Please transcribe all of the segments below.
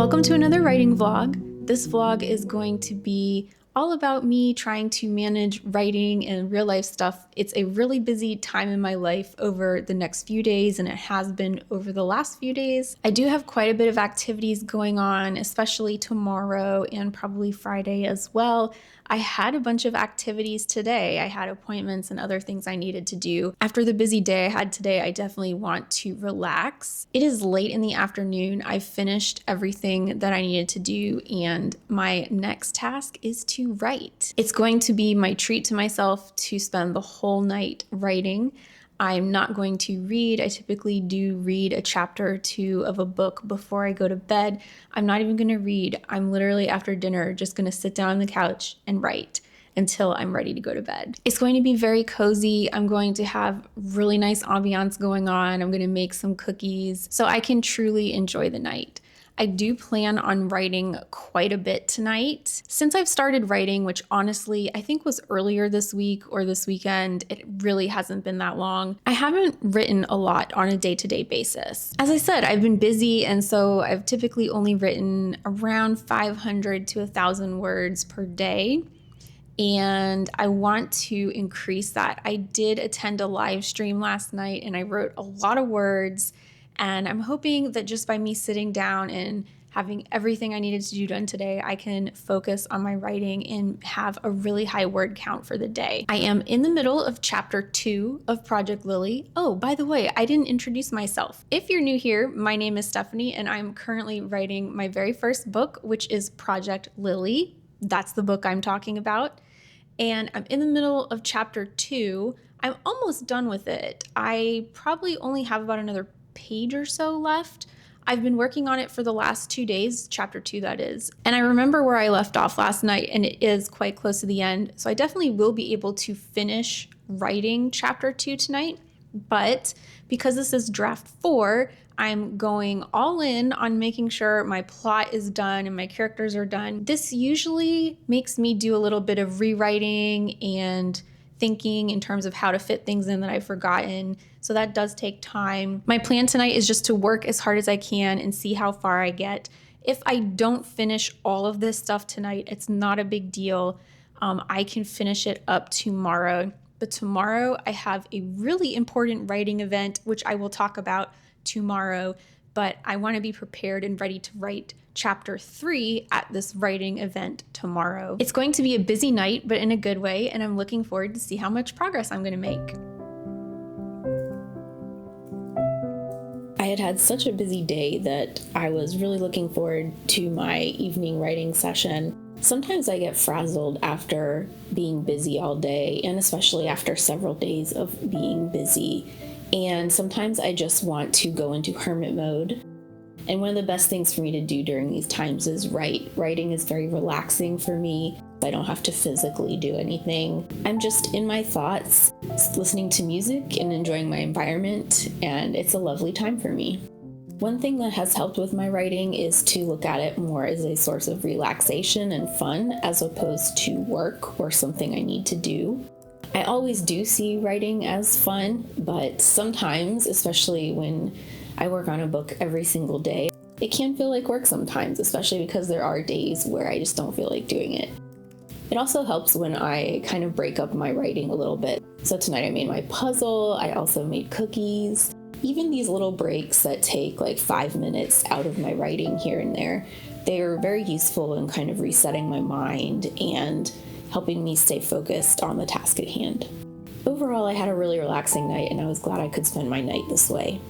Welcome to another writing vlog. This vlog is going to be all about me trying to manage writing and real life stuff. It's a really busy time in my life over the next few days, and it has been over the last few days. I do have quite a bit of activities going on, especially tomorrow and probably Friday as well. I had a bunch of activities today. I had appointments and other things I needed to do. After the busy day I had today, I definitely want to relax. It is late in the afternoon. I've finished everything that I needed to do, and my next task is to write. It's going to be my treat to myself to spend the whole night writing. I'm not going to read. I typically do read a chapter or two of a book before I go to bed. I'm not even going to read. I'm literally after dinner just going to sit down on the couch and write until I'm ready to go to bed. It's going to be very cozy. I'm going to have really nice ambiance going on. I'm going to make some cookies so I can truly enjoy the night. I do plan on writing quite a bit tonight. Since I've started writing, which honestly I think was earlier this week or this weekend, it really hasn't been that long. I haven't written a lot on a day-to-day basis. As I said, I've been busy, and so I've typically only written around 500 to 1,000 words per day. And I want to increase that. I did attend a live stream last night and I wrote a lot of words. And I'm hoping that just by me sitting down and having everything I needed to do done today, I can focus on my writing and have a really high word count for the day. I am in the middle of chapter 2 of Project Lily. Oh, by the way, I didn't introduce myself. If you're new here, my name is Stephanie and I'm currently writing my very first book, which is Project Lily. That's the book I'm talking about. And I'm in the middle of chapter 2. I'm almost done with it. I probably only have about another page or so left. I've been working on it for the last 2 days, chapter 2 that is. And I remember where I left off last night, and it is quite close to the end. So I definitely will be able to finish writing chapter 2 tonight. But because this is draft 4, I'm going all in on making sure my plot is done and my characters are done. This usually makes me do a little bit of rewriting and thinking in terms of how to fit things in that I've forgotten. So that does take time. My plan tonight is just to work as hard as I can and see how far I get. If I don't finish all of this stuff tonight, it's not a big deal. I can finish it up tomorrow. But tomorrow I have a really important writing event, which I will talk about tomorrow. But I want to be prepared and ready to write chapter 3 at this writing event tomorrow. It's going to be a busy night, but in a good way, and I'm looking forward to see how much progress I'm going to make. I had such a busy day that I was really looking forward to my evening writing session. Sometimes I get frazzled after being busy all day, and especially after several days of being busy. And sometimes I just want to go into hermit mode. And one of the best things for me to do during these times is write. Writing is very relaxing for me. I don't have to physically do anything. I'm just in my thoughts, listening to music and enjoying my environment, and it's a lovely time for me. One thing that has helped with my writing is to look at it more as a source of relaxation and fun as opposed to work or something I need to do. I always do see writing as fun, but sometimes, especially when I work on a book every single day, it can feel like work sometimes, especially because there are days where I just don't feel like doing it. It also helps when I kind of break up my writing a little bit. So tonight I made my puzzle, I also made cookies. Even these little breaks that take like 5 minutes out of my writing here and there, they are very useful in kind of resetting my mind and helping me stay focused on the task at hand. Overall, I had a really relaxing night, and I was glad I could spend my night this way.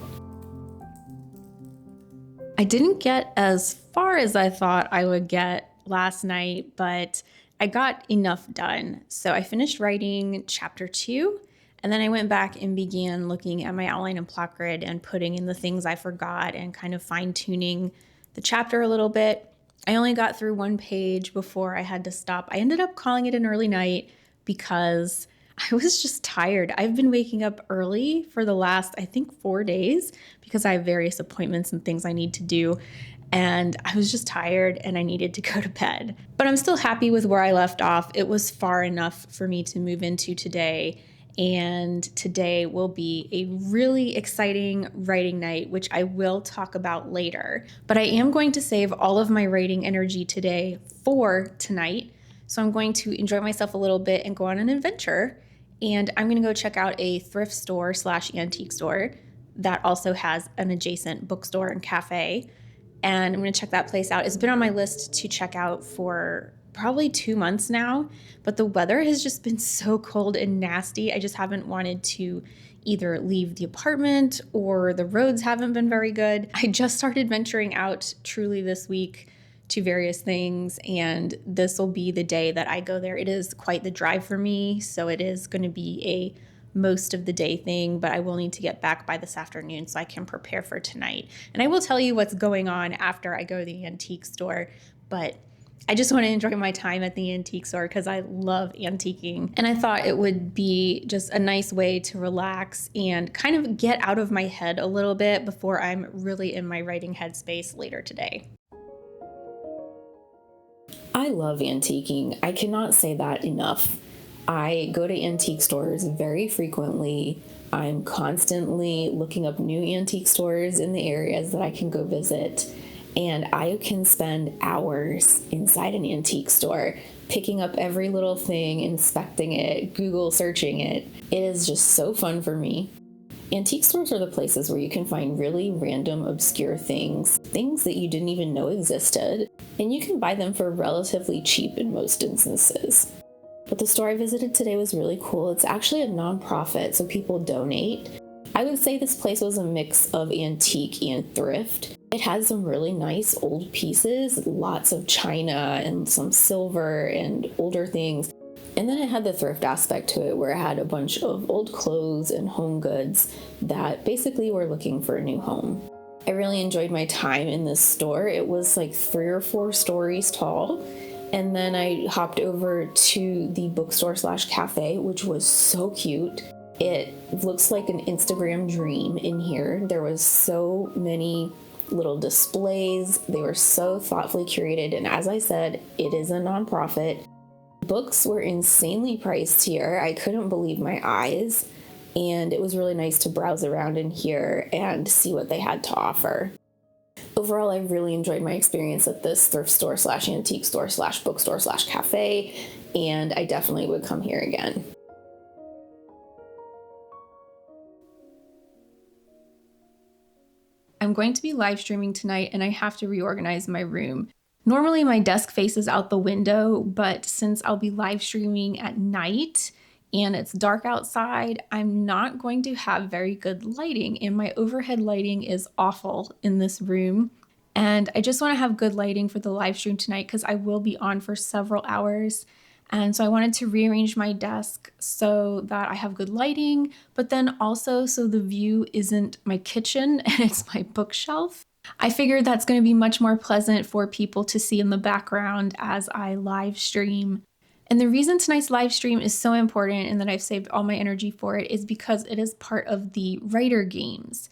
I didn't get as far as I thought I would get last night, but I got enough done. So I finished writing chapter 2, and then I went back and began looking at my outline and plot grid and putting in the things I forgot and kind of fine-tuning the chapter a little bit. I only got through one page before I had to stop. I ended up calling it an early night because I was just tired. I've been waking up early for the last, I think, 4 days because I have various appointments and things I need to do. And I was just tired and I needed to go to bed. But I'm still happy with where I left off. It was far enough for me to move into today. And today will be a really exciting writing night, which I will talk about later. But I am going to save all of my writing energy today for tonight. So I'm going to enjoy myself a little bit and go on an adventure. And I'm going to go check out a thrift store / antique store that also has an adjacent bookstore and cafe. And I'm going to check that place out. It's been on my list to check out for probably 2 months now, but the weather has just been so cold and nasty. I just haven't wanted to either leave the apartment, or the roads haven't been very good. I just started venturing out truly this week to various things, and this will be the day that I go there. It is quite the drive for me, so it is going to be a most of the day thing, but I will need to get back by this afternoon so I can prepare for tonight. And I will tell you what's going on after I go to the antique store, but I just want to enjoy my time at the antique store because I love antiquing. And I thought it would be just a nice way to relax and kind of get out of my head a little bit before I'm really in my writing headspace later today. I love antiquing. I cannot say that enough. I go to antique stores very frequently. I'm constantly looking up new antique stores in the areas that I can go visit. And I can spend hours inside an antique store, picking up every little thing, inspecting it, Google searching it. It is just so fun for me. Antique stores are the places where you can find really random, obscure things that you didn't even know existed, and you can buy them for relatively cheap in most instances. But the store I visited today was really cool. It's actually a nonprofit, so people donate. I would say this place was a mix of antique and thrift. It had some really nice old pieces, lots of china and some silver and older things. And then it had the thrift aspect to it, where it had a bunch of old clothes and home goods that basically were looking for a new home. I really enjoyed my time in this store. It was like 3 or 4 stories tall. And then I hopped over to the bookstore / cafe, which was so cute. It looks like an Instagram dream in here. There was so many little displays. They were so thoughtfully curated. And as I said, it is a nonprofit. Books were insanely priced here. I couldn't believe my eyes. And it was really nice to browse around in here and see what they had to offer. Overall, I really enjoyed my experience at this thrift store / antique store / bookstore / cafe. And I definitely would come here again. I'm going to be live streaming tonight, and I have to reorganize my room. Normally my desk faces out the window, but since I'll be live streaming at night and it's dark outside, I'm not going to have very good lighting, and my overhead lighting is awful in this room. And I just want to have good lighting for the live stream tonight because I will be on for several hours. And so I wanted to rearrange my desk so that I have good lighting, but then also so the view isn't my kitchen and it's my bookshelf. I figured that's going to be much more pleasant for people to see in the background as I live stream. And the reason tonight's live stream is so important and that I've saved all my energy for it is because it is part of the writer games.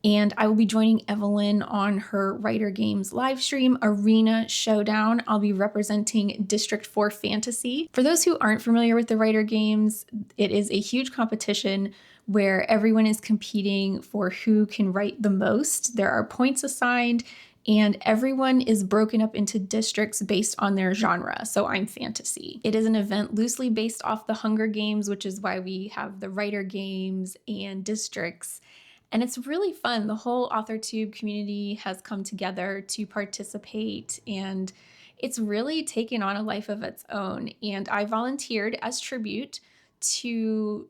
And I will be joining Evelyn on her Writer Games live stream, Arena Showdown. I'll be representing District 4 Fantasy. For those who aren't familiar with the Writer Games, it is a huge competition where everyone is competing for who can write the most. There are points assigned, and everyone is broken up into districts based on their genre. So I'm fantasy. It is an event loosely based off the Hunger Games, which is why we have the Writer Games and districts. And it's really fun. The whole authortube community has come together to participate, and it's really taken on a life of its own. And I volunteered as tribute to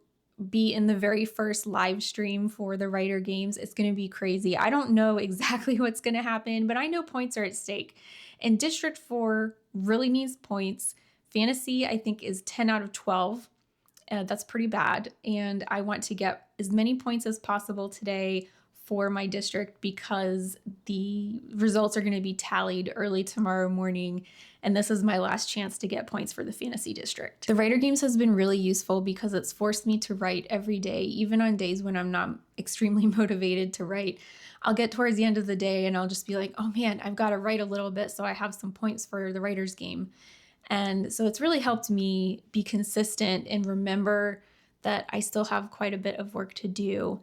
be in the very first live stream for the Writer Games. It's going to be crazy. I don't know exactly what's going to happen, but I know points are at stake. And District 4 really needs points. Fantasy, I think, is 10 out of 12. That's pretty bad. And I want to get as many points as possible today for my district because the results are going to be tallied early tomorrow morning. And this is my last chance to get points for the fantasy district. The Writer Games has been really useful because it's forced me to write every day, even on days when I'm not extremely motivated to write. I'll get towards the end of the day and I'll just be like, oh man, I've got to write a little bit so I have some points for the writer's game. And so it's really helped me be consistent and remember that I still have quite a bit of work to do.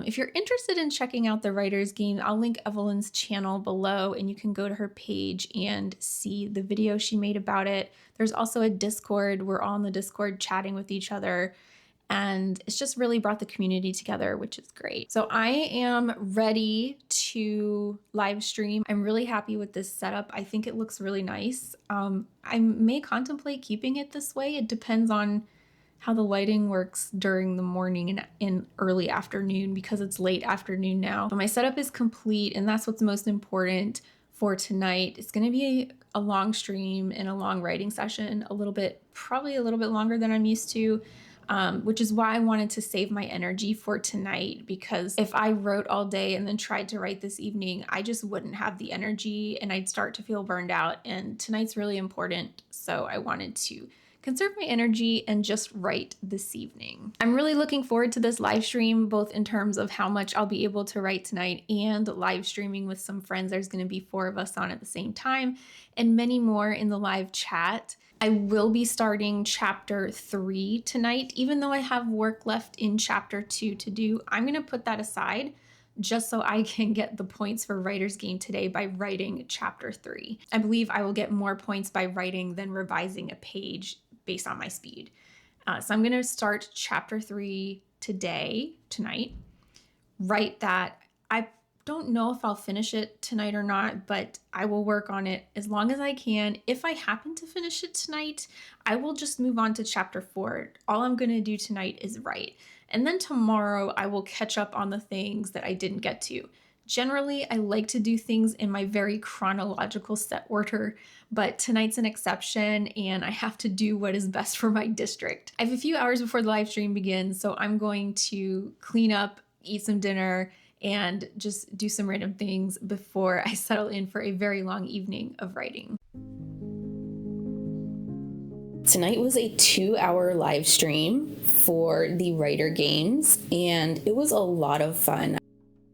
If you're interested in checking out the writer's game, I'll link Evelyn's channel below and you can go to her page and see the video she made about it. There's also a Discord. We're all in the Discord chatting with each other. And it's just really brought the community together, which is great. So I am ready to live stream. I'm really happy with this setup. I think it looks really nice. I may contemplate keeping it this way. It depends on how the lighting works during the morning and in early afternoon because it's late afternoon now. But my setup is complete and that's what's most important for tonight. It's going to be a long stream and a long writing session, probably a little bit longer than I'm used to. Which is why I wanted to save my energy for tonight, because if I wrote all day and then tried to write this evening, I just wouldn't have the energy and I'd start to feel burned out. And tonight's really important. So I wanted to conserve my energy and just write this evening. I'm really looking forward to this live stream, both in terms of how much I'll be able to write tonight and live streaming with some friends. There's going to be 4 of us on at the same time and many more in the live chat. I will be starting chapter 3 tonight, even though I have work left in chapter 2 to do. I'm going to put that aside just so I can get the points for Writer's Game today by writing chapter 3. I believe I will get more points by writing than revising a page based on my speed. So I'm going to start chapter 3 tonight, write that. I don't know if I'll finish it tonight or not, but I will work on it as long as I can. If I happen to finish it tonight, I will just move on to chapter 4. All I'm going to do tonight is write. And then tomorrow I will catch up on the things that I didn't get to. Generally, I like to do things in my very chronological set order, but tonight's an exception and I have to do what is best for my district. I have a few hours before the live stream begins, so I'm going to clean up, eat some dinner, and just do some random things before I settle in for a very long evening of writing. Tonight was a 2-hour live stream for the writer games, and it was a lot of fun.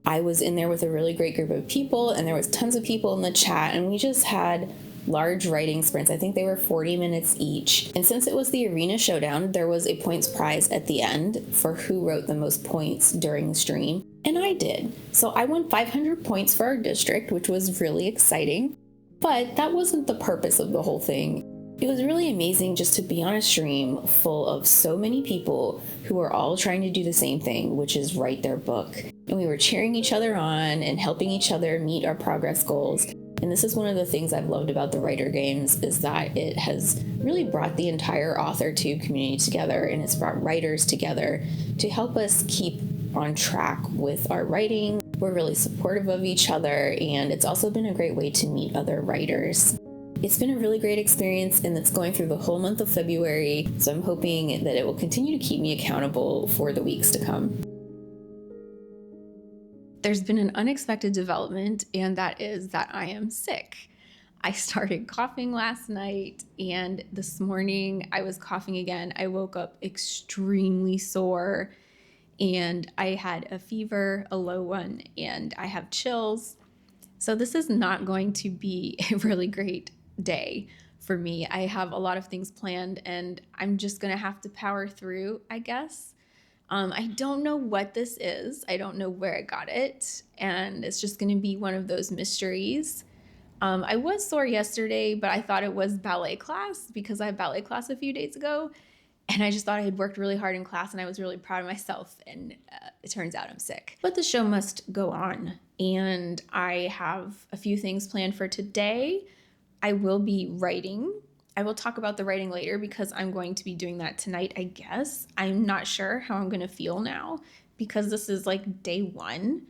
I was in there with a really great group of people, and there was tons of people in the chat, and we just had large writing sprints. I think they were 40 minutes each. And since it was the arena showdown, there was a points prize at the end for who wrote the most points during the stream. And I did. So I won 500 points for our district, which was really exciting. But that wasn't the purpose of the whole thing. It was really amazing just to be on a stream full of so many people who are all trying to do the same thing, which is write their book. And we were cheering each other on and helping each other meet our progress goals. And this is one of the things I've loved about the writer games, is that it has really brought the entire authortube community together, and it's brought writers together to help us keep on track with our writing. We're really supportive of each other, and it's also been a great way to meet other writers. It's been a really great experience, and it's going through the whole month of February, so I'm hoping that it will continue to keep me accountable for the weeks to come. There's been an unexpected development, and that is that I am sick. I started coughing last night, and this morning I was coughing again. I woke up extremely sore, and I had a fever, a low one, and I have chills. So this is not going to be a really great day for me. I have a lot of things planned, and I'm just going to have to power through, I guess. I don't know what this is. I don't know where I got it, and it's just going to be one of those mysteries. I was sore yesterday, but I thought it was ballet class because I had ballet class a few days ago, and I just thought I had worked really hard in class, and I was really proud of myself, and it turns out I'm sick. But the show must go on, and I have a few things planned for today. I will be writing. I will talk about the writing later because I'm going to be doing that tonight, I guess. I'm not sure how I'm going to feel now because this is like day 1.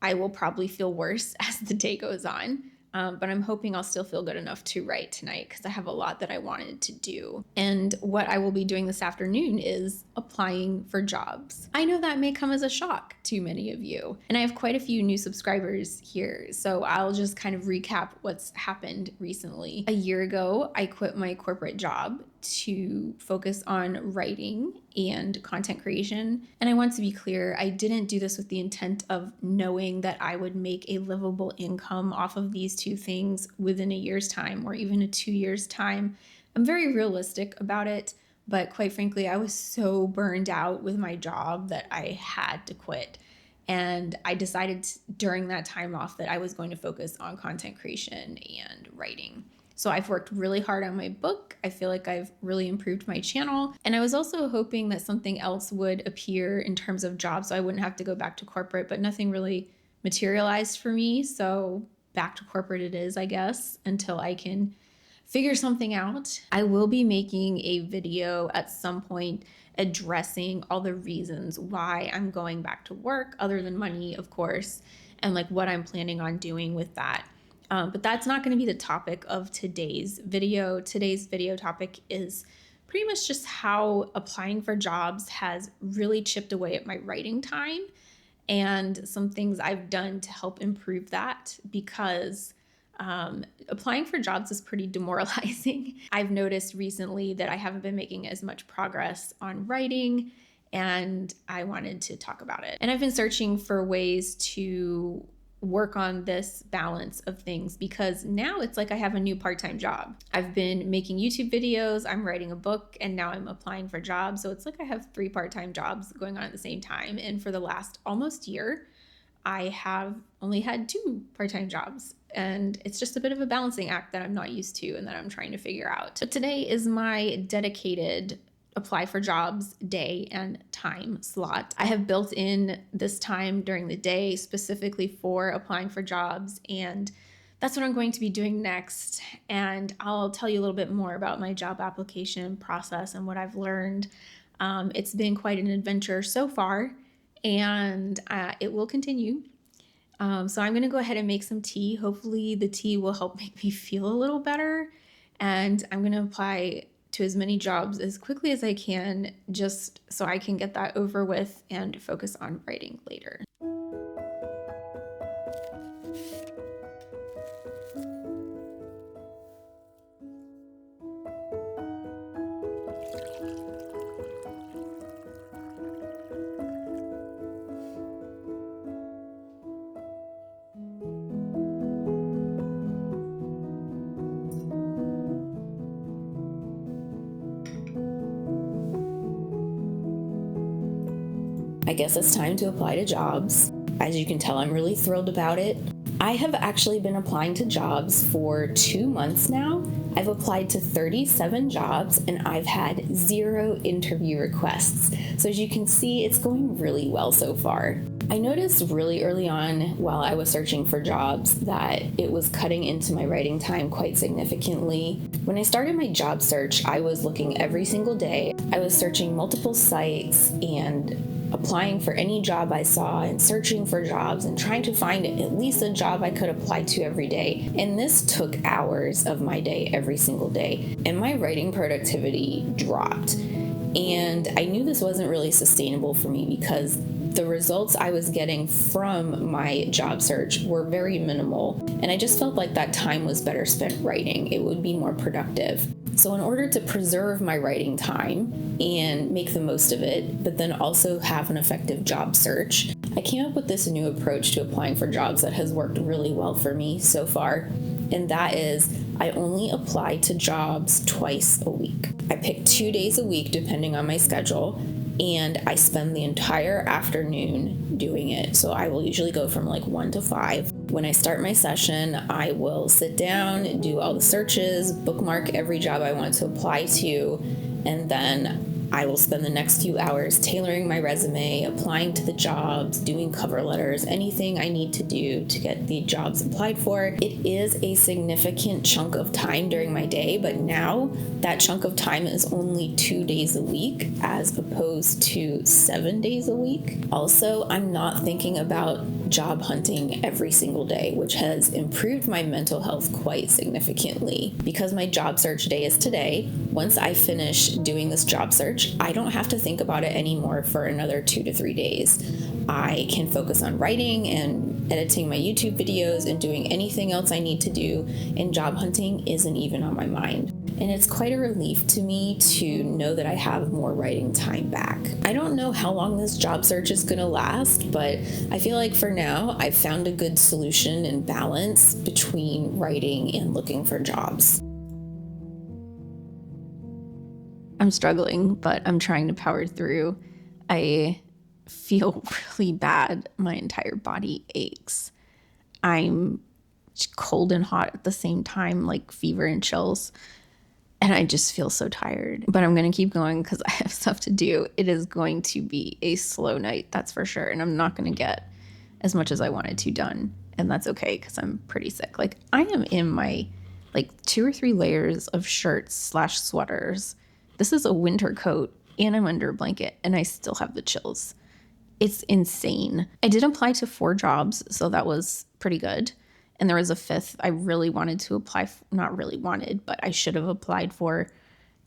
I will probably feel worse as the day goes on. But I'm hoping I'll still feel good enough to write tonight because I have a lot that I wanted to do. And what I will be doing this afternoon is applying for jobs. I know that may come as a shock to many of you, and I have quite a few new subscribers here, so I'll just kind of recap what's happened recently. A year ago, I quit my corporate job to focus on writing and content creation. And I want to be clear, I didn't do this with the intent of knowing that I would make a livable income off of these two things within a year's time or even a 2 years' time. I'm very realistic about it, But quite frankly, I was so burned out with my job that I had to quit. And I decided during that time off that I was going to focus on content creation and writing. So I've worked really hard on my book. I feel like I've really improved my channel. And I was also hoping that something else would appear in terms of jobs so I wouldn't have to go back to corporate, but nothing really materialized for me. So back to corporate it is, I guess, until I can figure something out. I will be making a video at some point addressing all the reasons why I'm going back to work, other than money, of course, and like what I'm planning on doing with that. But that's not going to be the topic of today's video. Today's video topic is pretty much just how applying for jobs has really chipped away at my writing time and some things I've done to help improve that, because applying for jobs is pretty demoralizing. I've noticed recently that I haven't been making as much progress on writing, and I wanted to talk about it. And I've been searching for ways to work on this balance of things, because now it's like I have a new part-time job. I've been making YouTube videos, I'm writing a book, and now I'm applying for jobs. So it's like I have 3 part-time jobs going on at the same time. And for the last almost year, I have only had 2 part-time jobs. And it's just a bit of a balancing act that I'm not used to and that I'm trying to figure out. But today is my dedicated apply for jobs day and time slot. I have built in this time during the day specifically for applying for jobs, and that's what I'm going to be doing next. And I'll tell you a little bit more about my job application process and what I've learned. It's been quite an adventure so far, and it will continue. So I'm going to go ahead and make some tea. Hopefully the tea will help make me feel a little better. And I'm going to apply to as many jobs as quickly as I can, just so I can get that over with and focus on writing later. I guess it's time to apply to jobs. As you can tell, I'm really thrilled about it. I have actually been applying to jobs for 2 months now. I've applied to 37 jobs and I've had 0 interview requests. So as you can see, it's going really well so far. I noticed really early on while I was searching for jobs that it was cutting into my writing time quite significantly. When I started my job search, I was looking every single day. I was searching multiple sites and applying for any job I saw and searching for jobs and trying to find at least a job I could apply to every day. And this took hours of my day every single day. And my writing productivity dropped. And I knew this wasn't really sustainable for me because the results I was getting from my job search were very minimal. And I just felt like that time was better spent writing. It would be more productive. So in order to preserve my writing time and make the most of it, but then also have an effective job search, I came up with this new approach to applying for jobs that has worked really well for me so far. And that is, I only apply to jobs twice a week. I pick 2 days a week depending on my schedule, and I spend the entire afternoon doing it. So I will usually go from like 1 to 5. When I start my session, I will sit down, do all the searches, bookmark every job I want to apply to, and then I will spend the next few hours tailoring my resume, applying to the jobs, doing cover letters, anything I need to do to get the jobs applied for. It is a significant chunk of time during my day, but now that chunk of time is only 2 days a week as opposed to 7 days a week. Also, I'm not thinking about job hunting every single day, which has improved my mental health quite significantly. Because my job search day is today, once I finish doing this job search, I don't have to think about it anymore for another 2 to 3 days. I can focus on writing and editing my YouTube videos and doing anything else I need to do, and job hunting isn't even on my mind. And it's quite a relief to me to know that I have more writing time back. I don't know how long this job search is going to last, but I feel like for now, I've found a good solution and balance between writing and looking for jobs. I'm struggling, but I'm trying to power through. I feel really bad. My entire body aches. I'm cold and hot at the same time, like fever and chills. And I just feel so tired. But I'm going to keep going because I have stuff to do. It is going to be a slow night, that's for sure. And I'm not going to get as much as I wanted to done. And that's okay because I'm pretty sick. Like, I am in my like 2 or 3 layers of shirts / sweaters. This is a winter coat and I'm under a blanket and I still have the chills. It's insane. I did apply to 4 jobs, so that was pretty good. And there was a 5th I really wanted to apply, not really wanted, but I should have applied for.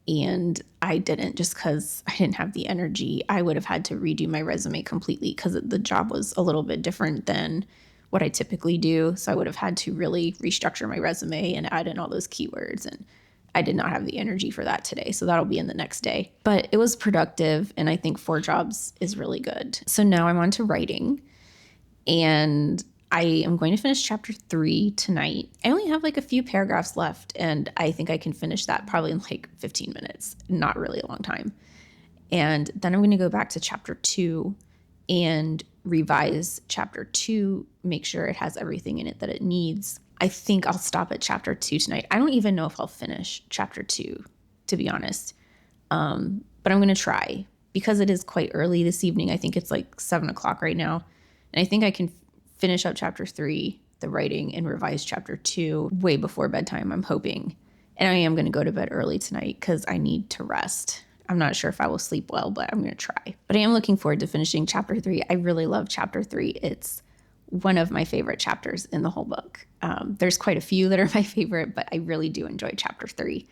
And I didn't just because I didn't have the energy. I would have had to redo my resume completely because the job was a little bit different than what I typically do. So I would have had to really restructure my resume and add in all those keywords. And I did not have the energy for that today. So that'll be in the next day. But it was productive. And I think 4 jobs is really good. So now I'm on to writing. And I am going to finish chapter 3 tonight. I only have like a few paragraphs left, and I think I can finish that probably in like 15 minutes, not really a long time. And then I'm going to go back to chapter 2 and revise chapter 2, make sure it has everything in it that it needs. I think I'll stop at chapter 2 tonight. I don't even know if I'll finish chapter 2, to be honest. But I'm going to try because it is quite early this evening. I think it's like 7 o'clock right now. And I think I can finish up chapter 3, the writing, and revise chapter 2 way before bedtime, I'm hoping. And I am going to go to bed early tonight because I need to rest. I'm not sure if I will sleep well, but I'm going to try. But I am looking forward to finishing chapter 3. I really love chapter 3. It's one of my favorite chapters in the whole book. There's quite a few that are my favorite, but I really do enjoy chapter 3.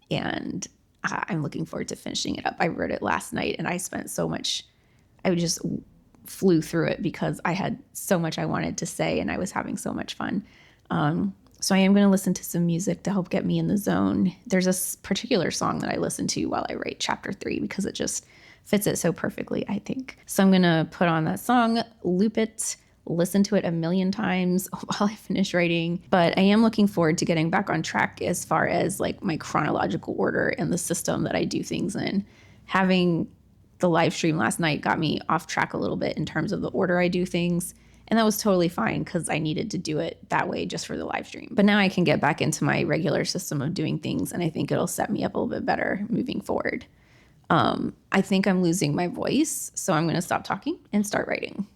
And I'm looking forward to finishing it up. I wrote it last night and I spent so much, I just flew through it because I had so much I wanted to say and I was having so much fun. So I am going to listen to some music to help get me in the zone. There's a particular song that I listen to while I write chapter 3 because it just fits it so perfectly, I think. So I'm going to put on that song, loop it, listen to it a million times while I finish writing. But I am looking forward to getting back on track as far as like my chronological order and the system that I do things in. Having the live stream last night got me off track a little bit in terms of the order I do things. And that was totally fine because I needed to do it that way just for the live stream. But now I can get back into my regular system of doing things. And I think it'll set me up a little bit better moving forward. I think I'm losing my voice. So I'm going to stop talking and start writing.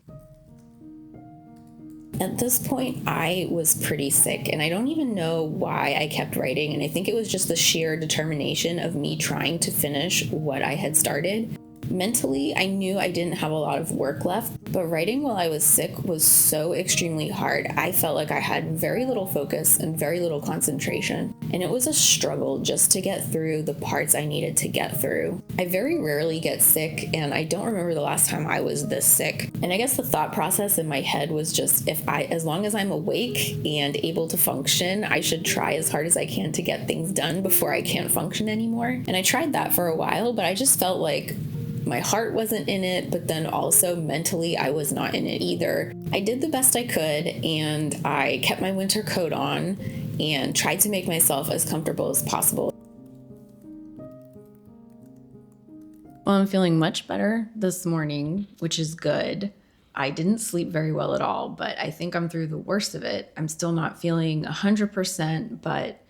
At this point, I was pretty sick, and I don't even know why I kept writing. And I think it was just the sheer determination of me trying to finish what I had started. Mentally, I knew I didn't have a lot of work left, but writing while I was sick was so extremely hard. I felt like I had very little focus and very little concentration, and it was a struggle just to get through the parts I needed to get through. I very rarely get sick, and I don't remember the last time I was this sick. And I guess the thought process in my head was just as long as I'm awake and able to function, I should try as hard as I can to get things done before I can't function anymore. And I tried that for a while, but I just felt like my heart wasn't in it, but then also mentally I was not in it either. I did the best I could, and I kept my winter coat on and tried to make myself as comfortable as possible. Well, I'm feeling much better this morning, which is good. I didn't sleep very well at all, but I think I'm through the worst of it. I'm still not feeling 100%, but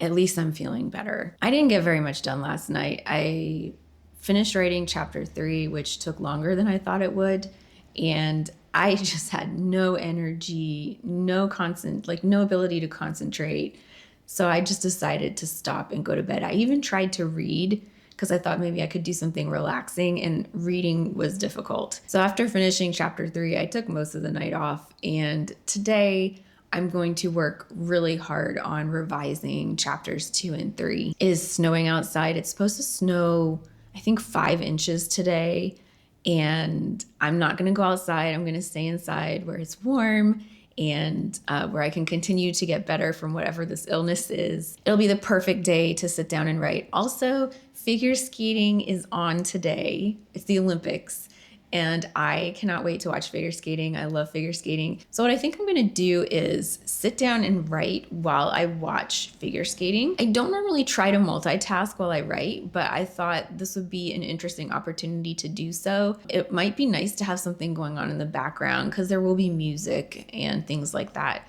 at least I'm feeling better. I didn't get very much done last night. I finished writing chapter 3, which took longer than I thought it would. And I just had no energy, no ability to concentrate. So I just decided to stop and go to bed. I even tried to read because I thought maybe I could do something relaxing, and reading was difficult. So after finishing chapter 3, I took most of the night off. And today I'm going to work really hard on revising chapters 2 and 3. It is snowing outside. It's supposed to snow, I think, 5 inches today, and I'm not going to go outside. I'm going to stay inside where it's warm and where I can continue to get better from whatever this illness is. It'll be the perfect day to sit down and write. Also, figure skating is on today. It's the Olympics, and I cannot wait to watch figure skating. I love figure skating. So what I think I'm gonna do is sit down and write while I watch figure skating. I don't normally try to multitask while I write, but I thought this would be an interesting opportunity to do so. It might be nice to have something going on in the background because there will be music and things like that.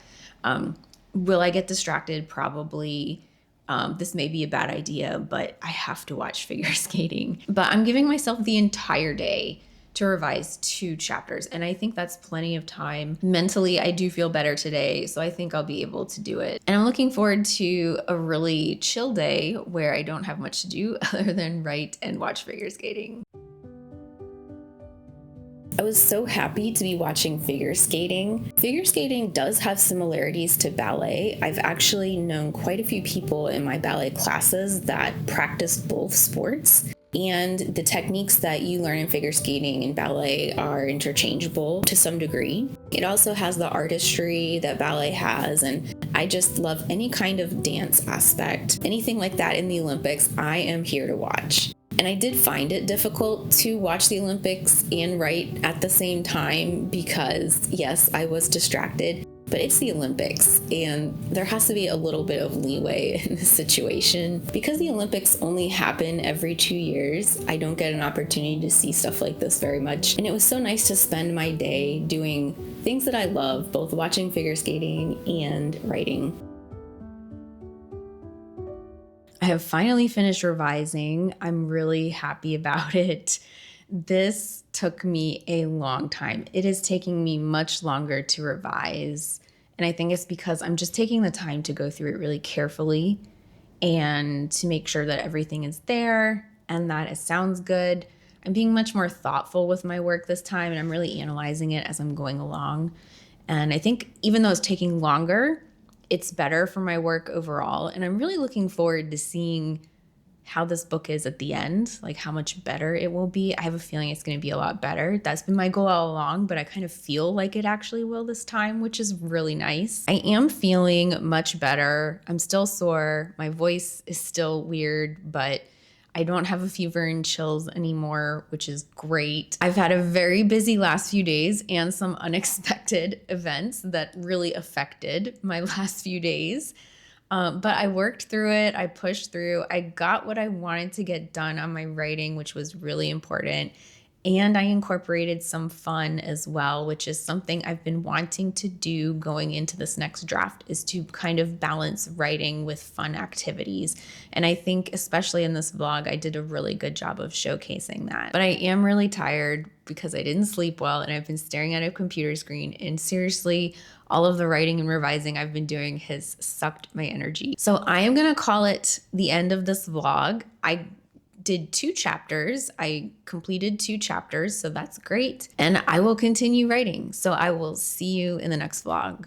Will I get distracted? Probably. This may be a bad idea, but I have to watch figure skating. But I'm giving myself the entire day to revise 2 chapters, and I think that's plenty of time. Mentally, I do feel better today, so I think I'll be able to do it. And I'm looking forward to a really chill day where I don't have much to do other than write and watch figure skating. I was so happy to be watching figure skating. Figure skating does have similarities to ballet. I've actually known quite a few people in my ballet classes that practice both sports. And the techniques that you learn in figure skating and ballet are interchangeable to some degree. It also has the artistry that ballet has, and I just love any kind of dance aspect. Anything like that in the Olympics, I am here to watch. And I did find it difficult to watch the Olympics and write at the same time because, yes, I was distracted. But it's the Olympics, and there has to be a little bit of leeway in this situation. Because the Olympics only happen every 2 years, I don't get an opportunity to see stuff like this very much. And it was so nice to spend my day doing things that I love, both watching figure skating and writing. I have finally finished revising. I'm really happy about it. This took me a long time. It is taking me much longer to revise. And I think it's because I'm just taking the time to go through it really carefully and to make sure that everything is there and that it sounds good. I'm being much more thoughtful with my work this time, and I'm really analyzing it as I'm going along. And I think even though it's taking longer, it's better for my work overall. And I'm really looking forward to seeing how this book is at the end, like how much better it will be. I have a feeling it's going to be a lot better. That's been my goal all along, but I kind of feel like it actually will this time, which is really nice. I am feeling much better. I'm still sore. My voice is still weird, but I don't have a fever and chills anymore, which is great. I've had a very busy last few days and some unexpected events that really affected my last few days. But I worked through it. I pushed through. I got what I wanted to get done on my writing, which was really important. And I incorporated some fun as well, which is something I've been wanting to do going into this next draft, is to kind of balance writing with fun activities. And I think especially in this vlog, I did a really good job of showcasing that. But I am really tired because I didn't sleep well and I've been staring at a computer screen, and seriously, all of the writing and revising I've been doing has sucked my energy. So I am gonna call it the end of this vlog. I did 2 chapters. I completed 2 chapters, so that's great. And I will continue writing. So I will see you in the next vlog.